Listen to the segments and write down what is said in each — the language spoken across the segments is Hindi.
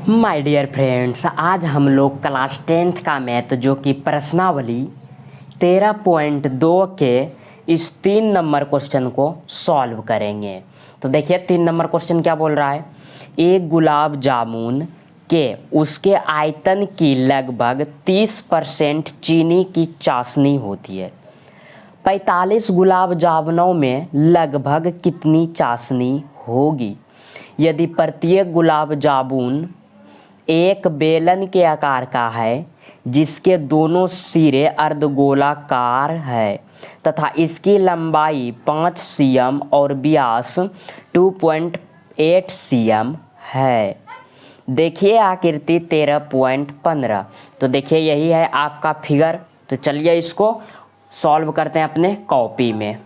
माय डियर फ्रेंड्स, आज हम लोग क्लास 10th का मैथ जो कि प्रश्नावली 13.2 के इस 3 नंबर क्वेश्चन को सॉल्व करेंगे। तो देखिए 3 नंबर क्वेश्चन क्या बोल रहा है। एक गुलाब जामुन के उसके आयतन की लगभग 30% चीनी की चाशनी होती है। 45 गुलाब जामुनों में लगभग कितनी चाशनी होगी यदि प्रत्येक गुलाब जामुन एक बेलन के आकार का है जिसके दोनों सिरे अर्धगोलाकार है तथा इसकी लंबाई 5 cm और व्यास 2.8 cm है। देखिए आकृति 13.15। तो देखिए यही है आपका फिगर। तो चलिए इसको सॉल्व करते हैं अपने कॉपी में।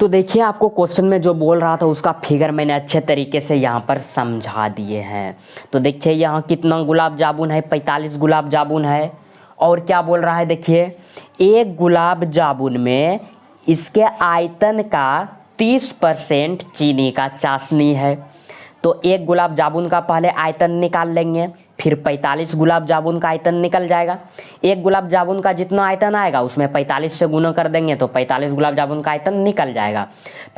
तो देखिए आपको क्वेश्चन में जो बोल रहा था उसका फिगर मैंने अच्छे तरीके से यहाँ पर समझा दिए हैं। तो देखिए यहाँ कितना गुलाब जामुन है, 45 गुलाब जामुन है। और क्या बोल रहा है, देखिए एक गुलाब जामुन में इसके आयतन का 30% चीनी का चाशनी है। तो एक गुलाब जामुन का पहले आयतन निकाल लेंगे, फिर 45 गुलाब जामुन का आयतन निकल जाएगा। एक गुलाब जामुन का जितना आयतन आएगा उसमें 45 से गुना कर देंगे तो 45 गुलाब जामुन का आयतन निकल जाएगा।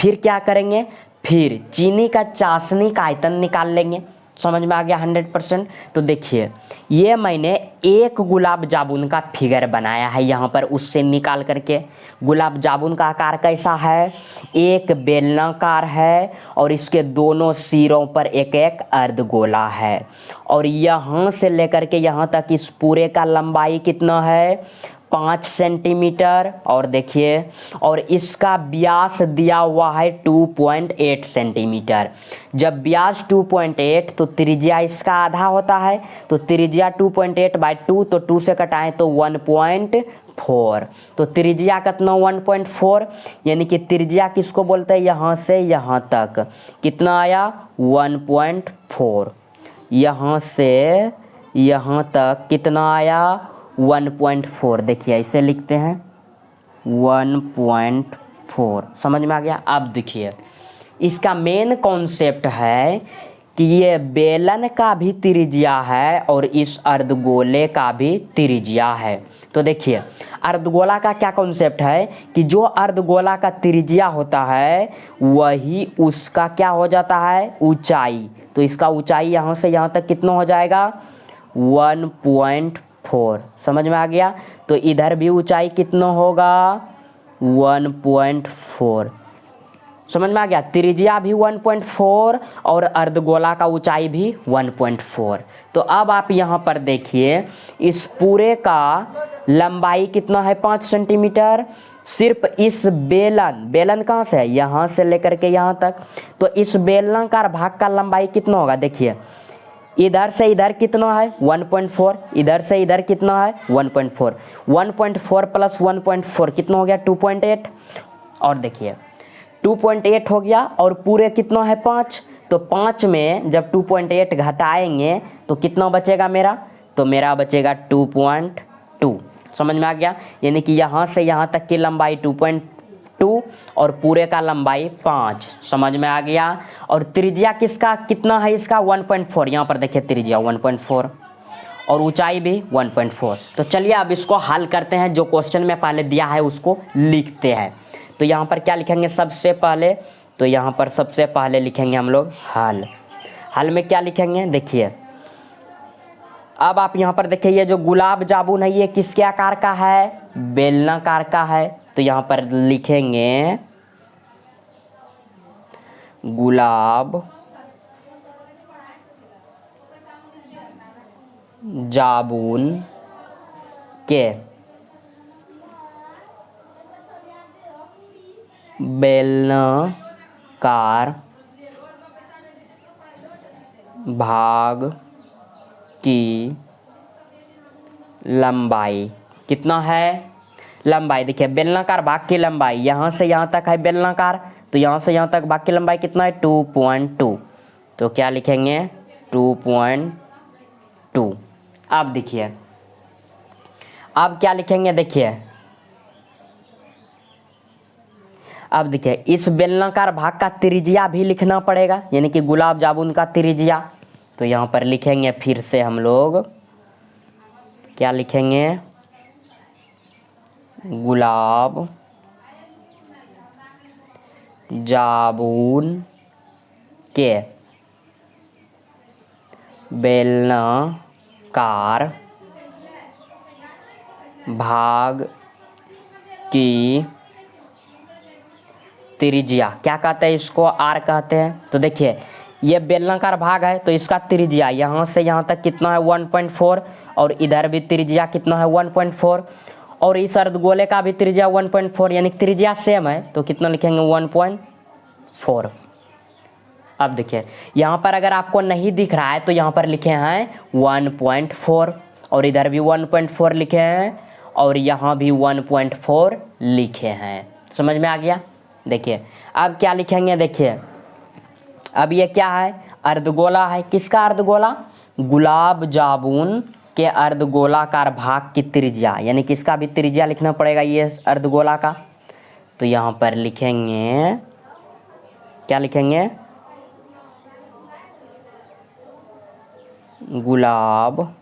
फिर क्या करेंगे, फिर चीनी का चाशनी का आयतन निकाल लेंगे। समझ में आ गया 100%। तो देखिए ये मैंने एक गुलाब जामुन का फिगर बनाया है यहाँ पर उससे निकाल करके। गुलाब जामुन का आकार कैसा है, एक बेलनाकार है और इसके दोनों सिरों पर एक एक अर्धगोला है। और यहाँ से लेकर के यहाँ तक इस पूरे का लंबाई कितना है, 5 सेंटीमीटर। और देखिए और इसका व्यास दिया हुआ है 2.8 सेंटीमीटर। जब व्यास 2.8 तो त्रिज्या इसका आधा होता है। तो त्रिज्या 2.8/2 तो 2 से कटाएं तो 1.4। तो त्रिज्या कितना 1.4, यानी कि त्रिज्या किसको बोलते हैं, यहाँ से यहाँ तक कितना आया 1.4। यहाँ से यहाँ तक कितना आया 1.4। देखिए ऐसे लिखते हैं 1.4। समझ में आ गया। अब देखिए इसका मेन कॉन्सेप्ट है कि ये बेलन का भी त्रिज्या है और इस अर्धगोले का भी त्रिज्या है। तो देखिए अर्धगोला का क्या कॉन्सेप्ट है कि जो अर्धगोला का त्रिज्या होता है वही उसका क्या हो जाता है, ऊंचाई। तो इसका ऊंचाई यहाँ से यहाँ तक कितना हो जाएगा 1.4। समझ में आ गया। तो इधर भी ऊंचाई कितना होगा 1.4। समझ में आ गया। त्रिज्या भी 1.4 और अर्धगोला का ऊंचाई भी 1.4। तो अब आप यहाँ पर देखिए इस पूरे का लंबाई कितना है 5 सेंटीमीटर। सिर्फ इस बेलन कहाँ से है, यहाँ से लेकर के यहाँ तक। तो इस बेलनाकार भाग का लंबाई कितना होगा, देखिए इधर से इधर कितना है 1.4, इधर से इधर कितना है 1.4। 1.4 प्लस 1.4 कितना हो गया 2.8। और देखिए 2.8 हो गया और पूरे कितना है 5। तो 5 में जब 2.8 घटाएंगे तो कितना बचेगा मेरा, तो मेरा बचेगा 2.2। समझ में आ गया। यानी कि यहाँ से यहाँ तक की लंबाई 2.2 और पूरे का लंबाई 5। समझ में आ गया। और त्रिज्या किसका कितना है, इसका 1.4। यहाँ पर देखिए त्रिज्या 1.4 और ऊंचाई भी 1.4। तो चलिए अब इसको हल करते हैं। जो क्वेश्चन में पहले दिया है उसको लिखते हैं। तो यहाँ पर क्या लिखेंगे सबसे पहले, तो यहाँ पर सबसे पहले लिखेंगे हम लोग हल में क्या लिखेंगे, देखिए अब आप यहाँ पर देखिए ये जो गुलाब जामुन है ये किसके आकार का है, बेलनाकार का है। तो यहाँ पर लिखेंगे गुलाब जामुन के बेलनाकार भाग की लंबाई कितना है, लंबाई देखिए बेलनाकार भाग की लंबाई यहाँ से यहाँ तक है बेलनाकार। तो यहाँ से यहाँ तक भाग की लंबाई कितना है 2.2। तो क्या लिखेंगे 2.2। अब देखिए अब क्या लिखेंगे, देखिए अब देखिए इस बेलनाकार भाग का त्रिज्या भी लिखना पड़ेगा, यानी कि गुलाब जामुन का त्रिज्या। तो यहाँ पर लिखेंगे फिर से हम लोग, क्या लिखेंगे, गुलाब जामुन के बेलनाकार भाग की त्रिज्या, क्या कहते हैं इसको, आर कहते हैं। तो देखिए ये बेलनाकार भाग है तो इसका त्रिज्या यहाँ से यहाँ तक कितना है 1.4, और इधर भी त्रिज्या कितना है 1.4, और इस अर्धगोले का भी त्रिज्या 1.4, यानी त्रिज्या सेम है तो कितना लिखेंगे 1.4। अब देखिए यहाँ पर अगर आपको नहीं दिख रहा है तो यहाँ पर लिखे हैं 1.4, और इधर भी 1.4 लिखे हैं, और यहाँ भी 1.4 लिखे हैं। समझ में आ गया। देखिए अब क्या लिखेंगे, देखिए अब ये क्या है, अर्धगोला है। किसका अर्धगोला, गुलाब जामुन के अर्धगोलाकार भाग की त्रिज्या, यानी किसका भी त्रिज्या लिखना पड़ेगा ये अर्धगोला का। तो यहाँ पर लिखेंगे, क्या लिखेंगे, गुलाब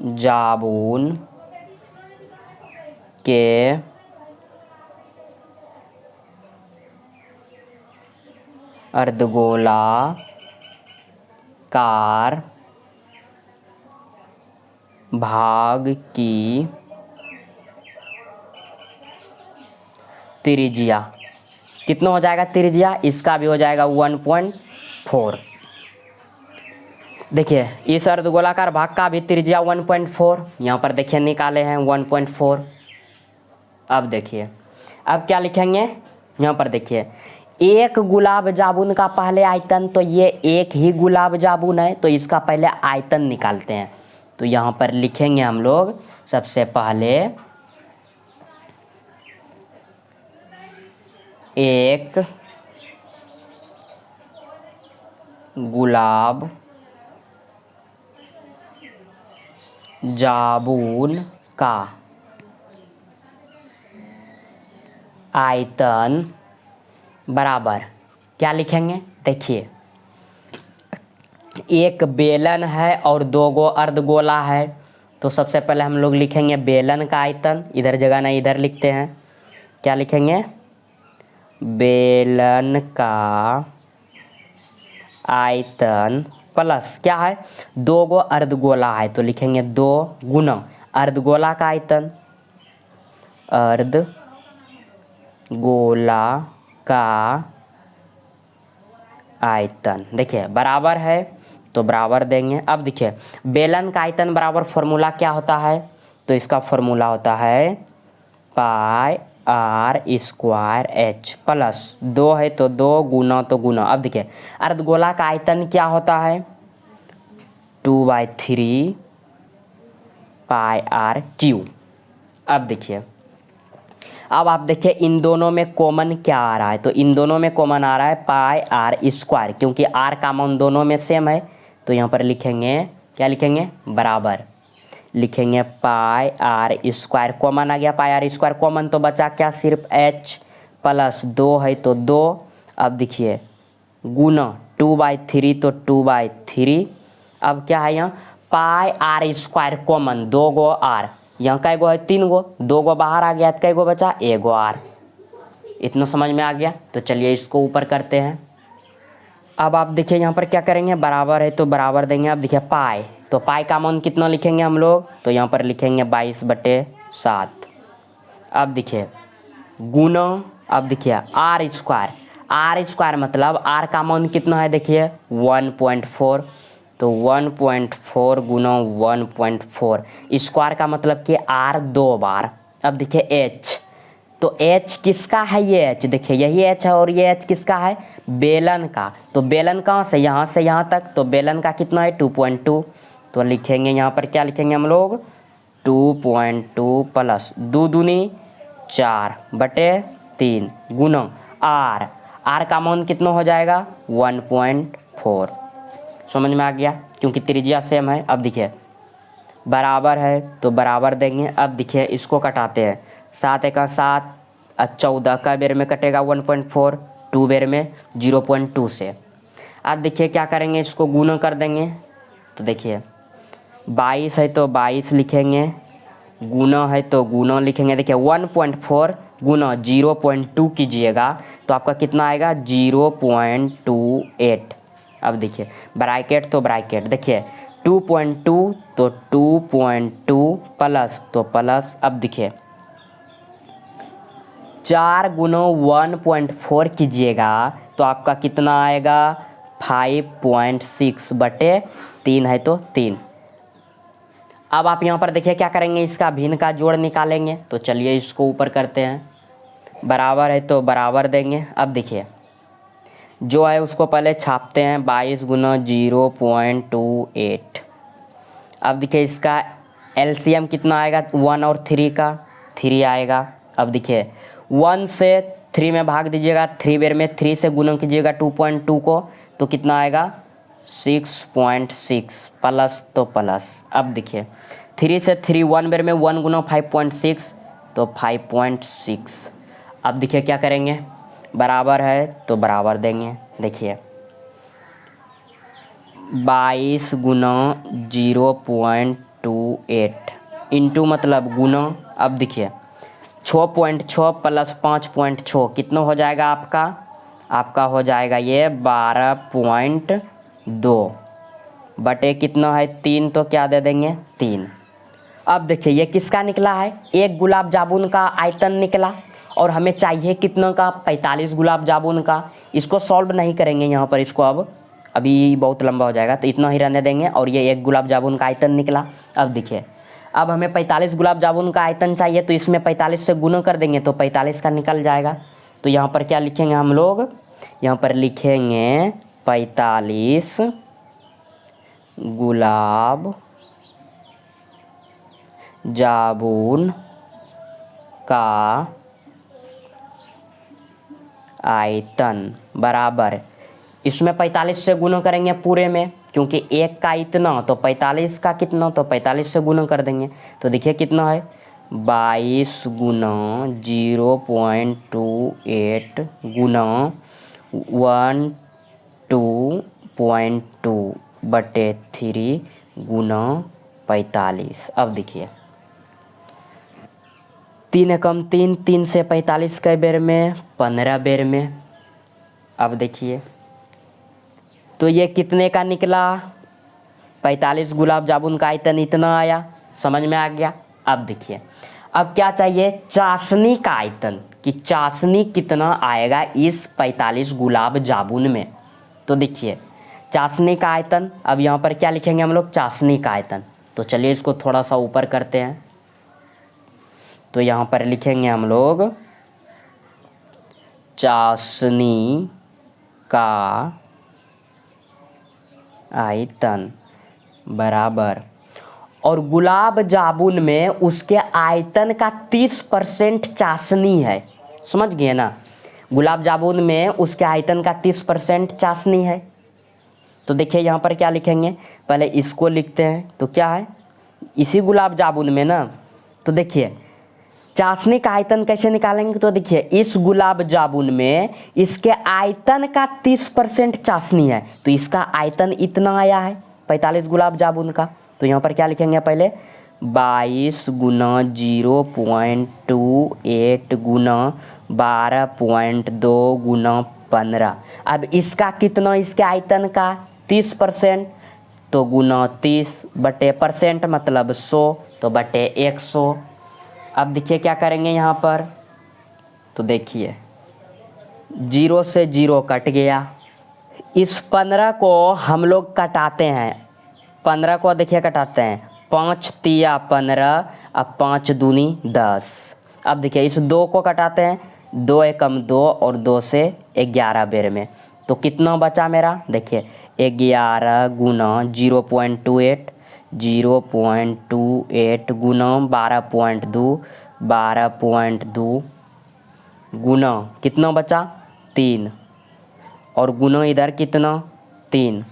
जामुन के अर्धगोलाकार भाग की त्रिज्या कितना हो जाएगा, त्रिज्या इसका भी हो जाएगा 1.4। देखिए इस अर्धगोलाकार भाग का भी त्रिज्या 1.4, यहाँ पर देखिए निकाले हैं 1.4। अब देखिए अब क्या लिखेंगे, यहाँ पर देखिए एक गुलाब जामुन का पहले आयतन, तो ये एक ही गुलाब जामुन है तो इसका पहले आयतन निकालते हैं। तो यहाँ पर लिखेंगे हम लोग सबसे पहले एक गुलाब जामुन का आयतन बराबर, क्या लिखेंगे, देखिए एक बेलन है और दो गो अर्धगोला है, तो सबसे पहले हम लोग लिखेंगे बेलन का आयतन, इधर जगह नहीं इधर लिखते हैं, क्या लिखेंगे, बेलन का आयतन प्लस क्या है, दो गो अर्धगोला है तो लिखेंगे दो गुना अर्धगोला का आयतन, अर्धगोला का आयतन। देखिए बराबर है तो बराबर देंगे। अब देखिए बेलन का आयतन बराबर फॉर्मूला क्या होता है, तो इसका फॉर्मूला होता है पाई आर स्क्वायर एच प्लस, दो है तो दो गुना तो गुना। अब देखिए अर्धगोला का आयतन क्या होता है 2/3 पाई आर क्यू। अब देखिए अब आप देखिए इन दोनों में कॉमन क्या आ रहा है, तो इन दोनों में कॉमन आ रहा है पाई आर स्क्वायर, क्योंकि आर का मान दोनों में सेम है। तो यहाँ पर लिखेंगे, क्या लिखेंगे, बराबर लिखेंगे पाई आर स्क्वायर, कॉमन आ गया पाई आर स्क्वायर कॉमन, तो बचा क्या सिर्फ एच प्लस, दो है तो दो। अब देखिए गुना 2/3 तो 2/3। अब क्या है यहाँ पाई आर स्क्वायर कॉमन, दो गो आर, यहाँ कै गो है 3 गो, 2 गो बाहर आ गया तो कै गो बचा 1 गो आर। इतना समझ में आ गया। तो चलिए इसको ऊपर करते हैं। अब आप देखिए यहाँ पर क्या करेंगे, बराबर है तो बराबर देंगे। अब देखिए पाई, तो पाई का मान कितना लिखेंगे हम लोग, तो यहाँ पर लिखेंगे 22/7। अब देखिए गुना, अब देखिए आर स्क्वायर मतलब आर का मान कितना है, देखिए 1.4, तो 1.4 गुना 1.4 स्क्वायर का मतलब कि आर 2 बार। अब देखिए एच, तो एच किसका है, ये एच देखिए यही एच है, और ये एच किसका है, बेलन का। तो बेलन कहाँ से यहाँ तक, तो बेलन का कितना है 2.2, तो लिखेंगे यहाँ पर क्या लिखेंगे हम लोग 2.2 प्लस 2 दूनी 4/3 गुना आर का मान कितना हो जाएगा 1.4। समझ में आ गया, क्योंकि त्रिज्या सेम है। अब देखिए बराबर है तो बराबर देंगे। अब देखिए इसको कटाते हैं, 7 × 7 14 का बेर में कटेगा 1.4, 2 बेर में 0.2 से। अब देखिए क्या करेंगे, इसको गुना कर देंगे। तो देखिए 22 है तो 22 लिखेंगे, गुना है तो गुना लिखेंगे। देखिए 1.4 गुना 0.2 कीजिएगा तो आपका कितना आएगा 0.28। अब देखिए ब्रैकेट तो ब्रैकेट, देखिए 2.2 तो 2.2 प्लस तो प्लस। अब देखिए 4 गुना 1.4 कीजिएगा तो आपका कितना आएगा 5.6 बटे 3 है तो 3। अब आप यहाँ पर देखिए क्या करेंगे, इसका भिन्न का जोड़ निकालेंगे। तो चलिए इसको ऊपर करते हैं, बराबर है तो बराबर देंगे। अब देखिए जो है उसको पहले छापते हैं, 22 गुना 0.28। अब देखिए इसका एलसीएम कितना आएगा 1 और 3 का, 3 आएगा। अब देखिए 1 से 3 में भाग दीजिएगा, 3 बेर में 3 से गुना कीजिएगा 2.2 को तो कितना आएगा 6.6 प्लस तो प्लस। अब देखिए 3 से 3 1 बेर में 1 गुना 5.6 तो 5.6। अब देखिए क्या करेंगे, बराबर है तो बराबर देंगे। देखिए 22 गुना 0.28 इंटू मतलब गुना। अब देखिए 6.6 प्लस 5.6 कितना हो जाएगा आपका हो जाएगा ये 12.2 बटे कितना है 3 तो क्या दे देंगे 3। अब देखिए ये किसका निकला है, एक गुलाब जामुन का आयतन निकला और हमें चाहिए कितना का 45 गुलाब जामुन का। इसको सॉल्व नहीं करेंगे यहाँ पर, इसको अभी बहुत लंबा हो जाएगा तो इतना ही रहने देंगे। और ये एक गुलाब जामुन का आयतन निकला। अब देखिए अब हमें 45 गुलाब जामुन का आयतन चाहिए तो इसमें 45 से गुना कर देंगे तो 45 का निकल जाएगा। तो यहाँ पर क्या लिखेंगे हम लोग, यहाँ पर लिखेंगे 45 गुलाब जामुन का आयतन बराबर, इसमें 45 से गुना करेंगे पूरे में, क्योंकि एक का इतना तो 45 का कितना तो 45 से गुना कर देंगे। तो देखिए कितना है 22 गुना 0.28 गुना 12.2 बटे 3 गुना 45। अब देखिए 3 एकम 3, 3 से 45 के बेर में 15 बेर में। अब देखिए तो ये कितने का निकला 45 गुलाब जामुन का आयतन इतना आया, समझ में आ गया। अब देखिए अब क्या चाहिए चाशनी का आयतन, कि चाशनी कितना आएगा इस 45 गुलाब जामुन में। तो देखिए चाशनी का आयतन, अब यहाँ पर क्या लिखेंगे हम लोग चाशनी का आयतन। तो चलिए इसको थोड़ा सा ऊपर करते हैं। तो यहाँ पर लिखेंगे हम लोग चाशनी का आयतन बराबर, और गुलाब जामुन में उसके आयतन का 30% चाशनी है, समझ गए ना। गुलाब जामुन में उसके आयतन का 30% चाशनी है। तो देखिए यहाँ पर क्या लिखेंगे, पहले इसको लिखते हैं। तो क्या है इसी गुलाब जामुन में ना, तो देखिए चाशनी का आयतन कैसे निकालेंगे। तो देखिए इस गुलाब जामुन में इसके आयतन का 30% चाशनी है तो इसका आयतन इतना आया है 45 गुलाब जामुन का। तो यहाँ पर क्या लिखेंगे पहले 22 गुना 0.28 गुना 12.2 गुना 15। अब इसका कितना, इसके आयतन का 30% तो गुना 30 बटे परसेंट मतलब 100 तो बटे 100। अब देखिए क्या करेंगे यहाँ पर, तो देखिए 0 से 0 कट गया। इस 15 को हम लोग कटाते हैं, 15 को देखिए कटाते हैं, 5 तिया 15 अब 5 दूनी 10। अब देखिए इस 2 को कटाते हैं, 2 एकम 2 और 2 से 11 बेर में। तो कितना बचा मेरा, देखिए 11 गुना 0.28 गुना 12.2 गुना कितना बचा 3 और गुना इधर कितना 3।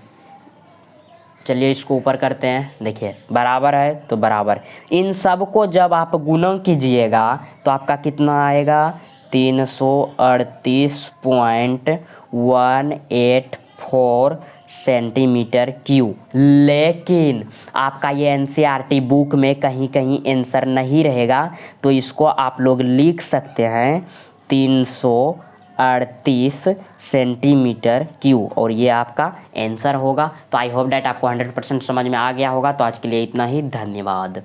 चलिए इसको ऊपर करते हैं। देखिए बराबर है तो बराबर, इन सब को जब आप गुना कीजिएगा तो आपका कितना आएगा 338.18 4 सेंटीमीटर क्यूब। लेकिन आपका ये एनसीईआरटी बुक में कहीं कहीं आंसर नहीं रहेगा, तो इसको आप लोग लिख सकते हैं 338 सेंटीमीटर क्यूब, और ये आपका आंसर होगा। तो आई होप डैट आपको 100% समझ में आ गया होगा। तो आज के लिए इतना ही, धन्यवाद।